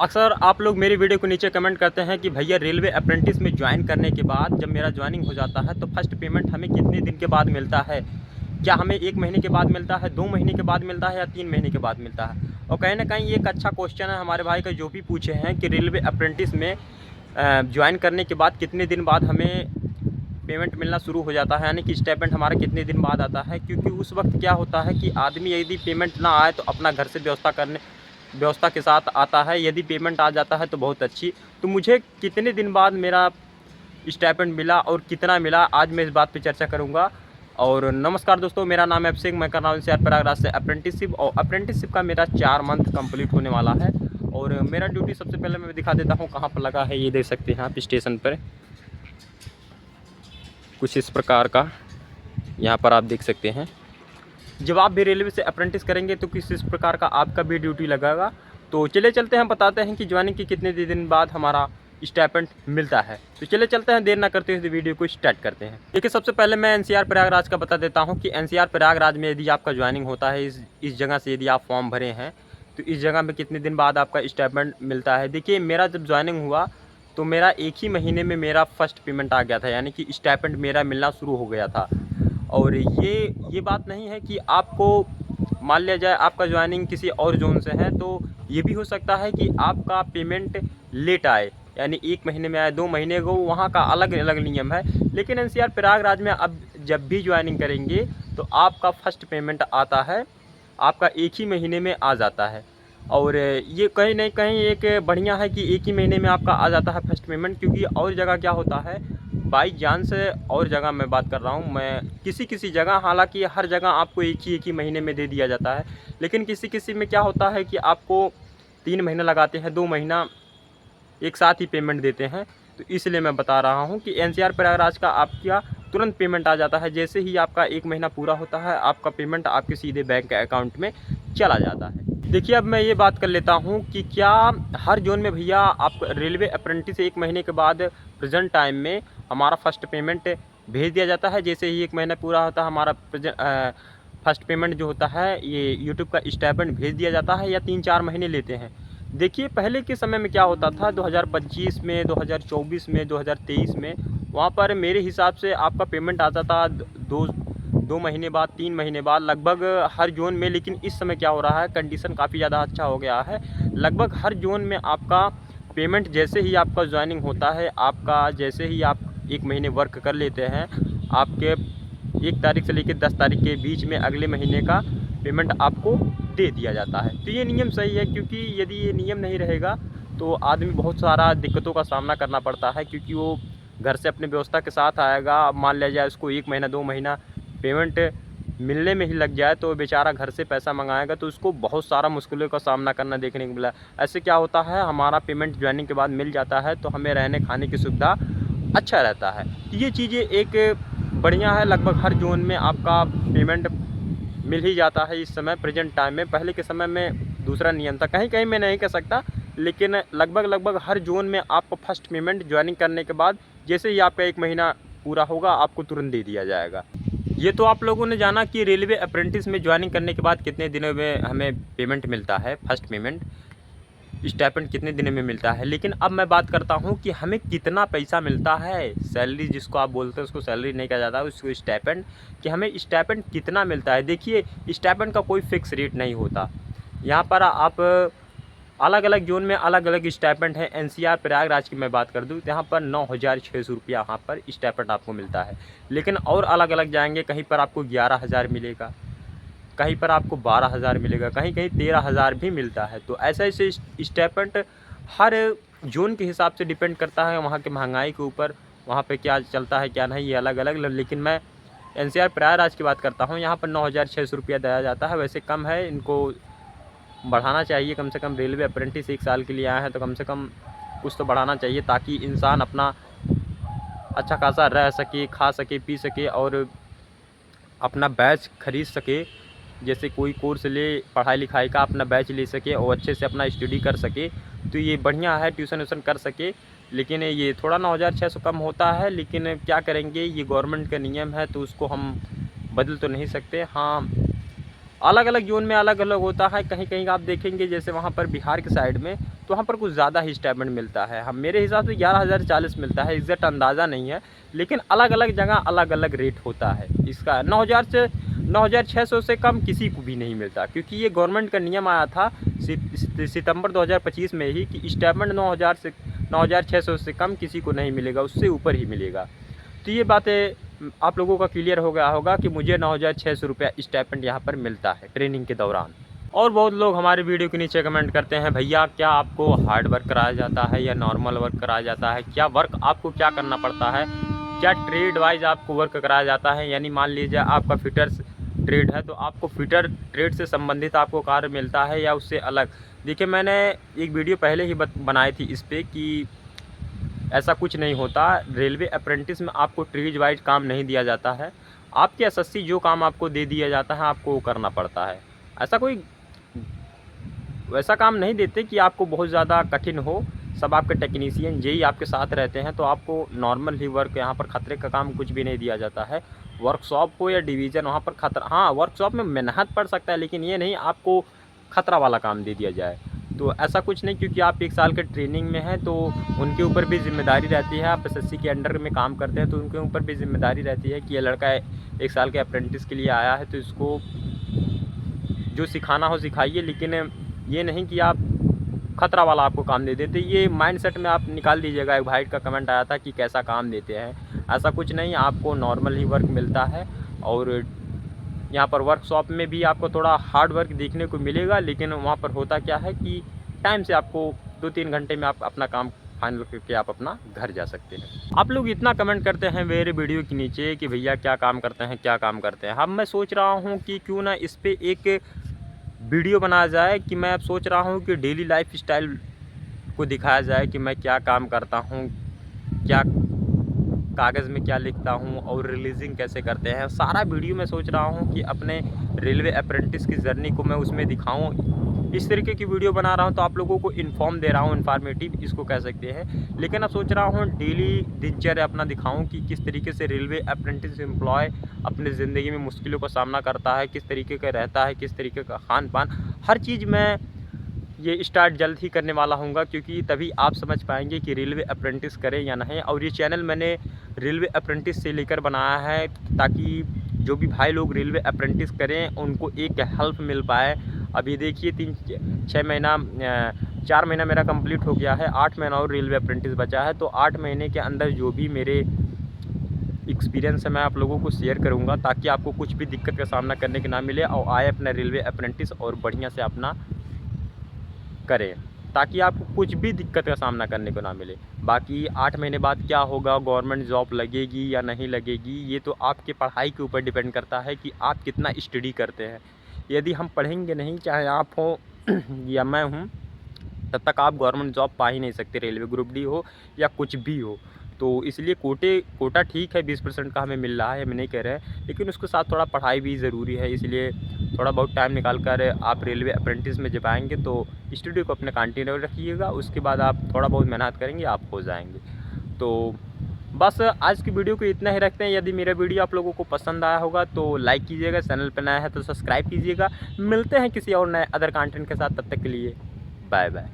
अक्सर आप लोग मेरी वीडियो को नीचे कमेंट करते हैं कि भैया रेलवे अप्रेंटिस में ज्वाइन करने के बाद जब मेरा ज्वाइनिंग हो जाता है तो फर्स्ट पेमेंट हमें कितने दिन के बाद मिलता है। क्या हमें 1 महीने के बाद मिलता है, 2 महीने के बाद मिलता है या 3 महीने के बाद मिलता है। और कहीं ना कहीं ये एक अच्छा क्वेश्चन है हमारे भाई का जो भी पूछे हैं कि रेलवे अप्रेंटिस में ज्वाइन करने के बाद कितने दिन बाद हमें पेमेंट मिलना शुरू हो जाता है, यानी कि स्टेटमेंट हमारा कितने दिन बाद आता है। क्योंकि उस वक्त क्या होता है कि आदमी यदि पेमेंट ना आए तो अपना घर से व्यवस्था के साथ आता है। यदि पेमेंट आ जाता है तो बहुत अच्छी। तो मुझे कितने दिन बाद मेरा स्टाइपेंड मिला और कितना मिला, आज मैं इस बात पे चर्चा करूंगा। और नमस्कार दोस्तों, मेरा नाम है अभिषेक, मैं कर रहा हूँ एनसीआर प्रयागराज से अप्रेंटिसशिप। और अप्रेंटिसशिप का मेरा 4 मंथ कंप्लीट होने वाला है। और मेरा ड्यूटी सबसे पहले मैं दिखा देता हूँ कहाँ पर लगा है। ये देख सकते हैं आप स्टेशन पर कुछ इस प्रकार का यहाँ पर आप देख सकते हैं। जब आप भी रेलवे से अप्रेंटिस करेंगे तो किस इस प्रकार का आपका भी ड्यूटी लगेगा। तो चले चलते हैं, बताते हैं कि ज्वाइनिंग के कितने दिन बाद हमारा स्टाइपेंड मिलता है। तो चले चलते हैं, देर ना करते हुए वीडियो को स्टार्ट करते हैं। देखिए, सबसे पहले मैं एनसीआर प्रयागराज का बता देता हूं कि एनसीआर प्रयागराज में यदि आपका ज्वाइनिंग होता है, इस जगह से यदि आप फॉर्म भरे हैं तो इस जगह में कितने दिन बाद आपका स्टाइपेंड मिलता है। देखिए, मेरा जब ज्वाइनिंग हुआ तो मेरा 1 ही महीने में मेरा फर्स्ट पेमेंट आ गया था, यानी कि स्टाइपेंड मेरा मिलना शुरू हो गया था। और ये बात नहीं है कि आपको मान लिया जाए आपका ज्वाइनिंग किसी और जोन से है तो ये भी हो सकता है कि आपका पेमेंट लेट आए, यानी 1 महीने में आए, 2 महीने को, वहाँ का अलग अलग नियम है। लेकिन एनसीआर प्रयागराज में अब जब भी ज्वाइनिंग करेंगे तो आपका फर्स्ट पेमेंट आता है, आपका 1 ही महीने में आ जाता है। और ये कहीं नहीं कहीं एक बढ़िया है कि 1 ही महीने में आपका आ जाता है फर्स्ट पेमेंट। क्योंकि और जगह क्या होता है, बाई चांस और जगह मैं बात कर रहा हूँ, मैं किसी जगह, हालांकि हर जगह आपको एक ही महीने में दे दिया जाता है। लेकिन किसी में क्या होता है कि आपको 3 महीने लगाते हैं, 2 महीना एक साथ ही पेमेंट देते हैं। तो इसलिए मैं बता रहा हूँ कि एनसीआर प्रयागराज का आपका तुरंत पेमेंट आ जाता है। जैसे ही आपका 1 महीना पूरा होता है आपका पेमेंट आपके सीधे बैंक अकाउंट में चला जाता है। देखिए, अब मैं ये बात कर लेता हूँ कि क्या हर जोन में भैया आप रेलवे अप्रेंटिस 1 महीने के बाद प्रेजेंट टाइम में हमारा फर्स्ट पेमेंट भेज दिया जाता है। जैसे ही 1 महीना पूरा होता है हमारा फर्स्ट पेमेंट जो होता है ये यूट्यूब का स्टाइपेंड भेज दिया जाता है, या 3-4 महीने लेते हैं। देखिए, पहले के समय में क्या होता था, 2025 में, 2024 में, 2023 में, वहाँ पर मेरे हिसाब से आपका पेमेंट आता था 2 महीने बाद, 3 महीने बाद, लगभग हर जोन में। लेकिन इस समय क्या हो रहा है, कंडीशन काफ़ी ज़्यादा अच्छा हो गया है। लगभग हर जोन में आपका पेमेंट जैसे ही आपका ज्वाइनिंग होता है, आपका जैसे ही आप 1 महीने वर्क कर लेते हैं, आपके 1 तारीख से लेकर 10 तारीख के बीच में अगले महीने का पेमेंट आपको दे दिया जाता है। तो ये नियम सही है, क्योंकि यदि ये नियम नहीं रहेगा तो आदमी बहुत सारा दिक्कतों का सामना करना पड़ता है। क्योंकि वो घर से अपने व्यवस्था के साथ आएगा, मान लिया जाए उसको 1 महीना 2 महीना पेमेंट मिलने में ही लग जाए तो बेचारा घर से पैसा मंगाएगा तो उसको बहुत सारा मुश्किलों का सामना करना देखने को मिला। ऐसे क्या होता है, हमारा पेमेंट ज्वाइनिंग के बाद मिल जाता है तो हमें रहने खाने की सुविधा अच्छा रहता है। ये चीज़ें एक बढ़िया है। लगभग हर जोन में आपका पेमेंट मिल ही जाता है इस समय प्रेजेंट टाइम में। पहले के समय में दूसरा नियम था, कहीं कहीं मैं नहीं कह सकता, लेकिन लगभग हर जोन में आपको फर्स्ट पेमेंट ज्वाइनिंग करने के बाद जैसे ही आपका 1 महीना पूरा होगा आपको तुरंत दे दिया जाएगा। ये तो आप लोगों ने जाना कि रेलवे अप्रेंटिस में ज्वाइनिंग करने के बाद कितने दिनों में हमें पेमेंट मिलता है, फर्स्ट पेमेंट स्टाइपेंड कितने दिनों में मिलता है। लेकिन अब मैं बात करता हूँ कि हमें कितना पैसा मिलता है। सैलरी जिसको आप बोलते हैं उसको सैलरी नहीं कहा जाता, उसको स्टाइपेंड, कि हमें स्टाइपेंड कितना मिलता है। देखिए, स्टाइपेंड का कोई फिक्स रेट नहीं होता। यहाँ पर आप अलग अलग जोन में अलग अलग स्टाइपेंड है। एनसीआर प्रयागराज की मैं बात कर दूँ तो यहाँ पर 9,600 रुपया यहाँ पर स्टाइपेंड आपको मिलता है। लेकिन और अलग अलग जाएंगे, कहीं पर आपको 11,000 मिलेगा, कहीं पर आपको 12,000 मिलेगा, कहीं कहीं 13,000 भी मिलता है। तो ऐसे स्टाइपेंड हर जोन के हिसाब से डिपेंड करता है, वहाँ के महंगाई के ऊपर, वहाँ पे क्या चलता है क्या नहीं, ये अलग अलग। लेकिन मैं एनसीआर प्रयागराज की बात करता हूँ, यहाँ पर 9,600 रुपया दिया जाता है। वैसे कम है, इनको बढ़ाना चाहिए कम से कम। रेलवे अप्रेंटिस 1 साल के लिए आए हैं तो कम से कम कुछ तो बढ़ाना चाहिए, ताकि इंसान अपना अच्छा खासा रह सके, खा सके, पी सके और अपना बैच खरीद सके। जैसे कोई कोर्स ले पढ़ाई लिखाई का, अपना बैच ले सके और अच्छे से अपना स्टडी कर सके, तो ये बढ़िया है, ट्यूशन व्यूशन कर सके। लेकिन ये थोड़ा 9,600 कम होता है, लेकिन क्या करेंगे, ये गवर्नमेंट का नियम है तो उसको हम बदल तो नहीं सकते। हाँ, अलग अलग जोन में अलग अलग होता है। कहीं कहीं आप देखेंगे जैसे वहाँ पर बिहार के साइड में, तो वहाँ पर कुछ ज़्यादा ही स्टाइपेंड मिलता है। हम मेरे हिसाब से 11,040 मिलता है, एग्जैक्ट अंदाज़ा नहीं है, लेकिन अलग अलग जगह अलग अलग रेट होता है इसका। 9,600 से कम किसी को भी नहीं मिलता, क्योंकि ये गवर्नमेंट का नियम आया था सितंबर 2025 में ही कि स्टाइपेंड 9,600 से कम किसी को नहीं मिलेगा, उससे ऊपर ही मिलेगा। तो ये बातें आप लोगों का क्लियर हो गया होगा कि मुझे 9,600 रुपया स्टाइपेंड यहाँ पर मिलता है ट्रेनिंग के दौरान। और बहुत लोग हमारे वीडियो के नीचे कमेंट करते हैं, भैया क्या आपको हार्ड वर्क कराया जाता है या नॉर्मल वर्क कराया जाता है, क्या वर्क आपको क्या करना पड़ता है, क्या ट्रेड वाइज आपको वर्क कराया जाता है। यानी मान लीजिए आपका फिटर्स ट्रेड है तो आपको फिटर ट्रेड से संबंधित आपको कार्य मिलता है या उससे अलग। देखिए मैंने एक वीडियो पहले ही बनाई थी इस पर कि ऐसा कुछ नहीं होता। रेलवे अप्रेंटिस में आपको ट्रेड वाइज काम नहीं दिया जाता है, आपके एसएससी जो काम आपको दे दिया जाता है आपको वो करना पड़ता है। ऐसा कोई वैसा काम नहीं देते कि आपको बहुत ज़्यादा कठिन हो। सब आपके टेक्नीशियन जेई आपके साथ रहते हैं, तो आपको नॉर्मल ही वर्क, यहाँ पर खतरे का काम कुछ भी नहीं दिया जाता है। वर्कशॉप हो या डिवीज़न, वहाँ पर खतरा, हाँ वर्कशॉप में मेहनत पड़ सकता है, लेकिन ये नहीं आपको खतरा वाला काम दे दिया जाए। तो ऐसा कुछ नहीं, क्योंकि आप 1 साल के ट्रेनिंग में हैं तो उनके ऊपर भी जिम्मेदारी रहती है। आप एसएससी के अंडर में काम करते हैं तो उनके ऊपर भी जिम्मेदारी रहती है कि ये लड़का 1 साल के अप्रेंटिस के लिए आया है तो इसको जो सिखाना हो सिखाइए, लेकिन ये नहीं कि आप खतरा वाला आपको काम दे देते। ये माइंडसेट में आप निकाल दीजिएगा। एक भाई का कमेंट आया था कि कैसा काम देते हैं, ऐसा कुछ नहीं, आपको नॉर्मल ही वर्क मिलता है। और यहाँ पर वर्कशॉप में भी आपको थोड़ा हार्ड वर्क देखने को मिलेगा, लेकिन वहाँ पर होता क्या है कि टाइम से आपको 2-3 घंटे में आप अपना काम फाइनल करके आप अपना घर जा सकते हैं। आप लोग इतना कमेंट करते हैं मेरे वीडियो के नीचे कि भैया क्या काम करते हैं, क्या काम करते हैं। अब मैं सोच रहा हूँ कि क्यों ना इस पर एक वीडियो बनाया जाए, कि मैं अब सोच रहा हूँ कि डेली लाइफ स्टाइल को दिखाया जाए कि मैं क्या काम करता हूँ, क्या कागज़ में क्या लिखता हूँ और रिलीजिंग कैसे करते हैं। सारा वीडियो मैं सोच रहा हूँ कि अपने रेलवे अप्रेंटिस की जर्नी को मैं उसमें दिखाऊँ। इस तरीके की वीडियो बना रहा हूँ तो आप लोगों को इन्फॉर्म दे रहा हूँ, इन्फॉर्मेटिव इसको कह सकते हैं। लेकिन अब सोच रहा हूँ डेली दिनचर्या अपना दिखाऊँ कि किस तरीके से रेलवे अप्रेंटिस एम्प्लॉय अपनी ज़िंदगी में मुश्किलों का सामना करता है, किस तरीके का रहता है, किस तरीके का खान पान, हर चीज़ मैं ये स्टार्ट जल्द ही करने वाला हूँगा, क्योंकि तभी आप समझ पाएंगे कि रेलवे अप्रेंटिस करें या नहीं। और ये चैनल मैंने रेलवे अप्रेंटिस से लेकर बनाया है ताकि जो भी भाई लोग रेलवे अप्रेंटिस करें उनको एक हेल्प मिल पाए। अभी देखिए 4 महीना मेरा कंप्लीट हो गया है, 8 महीना और रेलवे अप्रेंटिस बचा है। तो 8 महीने के अंदर जो भी मेरे एक्सपीरियंस है मैं आप लोगों को शेयर करूंगा, ताकि आपको कुछ भी दिक्कत का सामना करने के ना मिले और आए अपना रेलवे अप्रेंटिस और बढ़िया से अपना करें, ताकि आपको कुछ भी दिक्कत का सामना करने को ना मिले। बाकी 8 महीने बाद क्या होगा, गवर्नमेंट जॉब लगेगी या नहीं लगेगी, ये तो आपके पढ़ाई के ऊपर डिपेंड करता है कि आप कितना स्टडी करते हैं। यदि हम पढ़ेंगे नहीं, चाहे आप हो या मैं हूँ, तब तक आप गवर्नमेंट जॉब पा ही नहीं सकते, रेलवे ग्रुप डी हो या कुछ भी हो। तो इसलिए कोटा ठीक है 20% का हमें मिल रहा है, हम नहीं कह रहे हैं, लेकिन उसके साथ थोड़ा पढ़ाई भी ज़रूरी है। इसलिए थोड़ा बहुत टाइम निकाल कर आप रेलवे अप्रेंटिस में जब आएँगे तो स्टडी को अपने कंटिन्यू रखिएगा, उसके बाद आप थोड़ा बहुत मेहनत करेंगे आप हो जाएंगे। तो बस आज की वीडियो को इतना ही रखते हैं। यदि मेरा वीडियो आप लोगों को पसंद आया होगा तो लाइक कीजिएगा, चैनल पर नया है तो सब्सक्राइब कीजिएगा। मिलते हैं किसी और नए अदर कंटेंट के साथ, तब तक के लिए बाय बाय।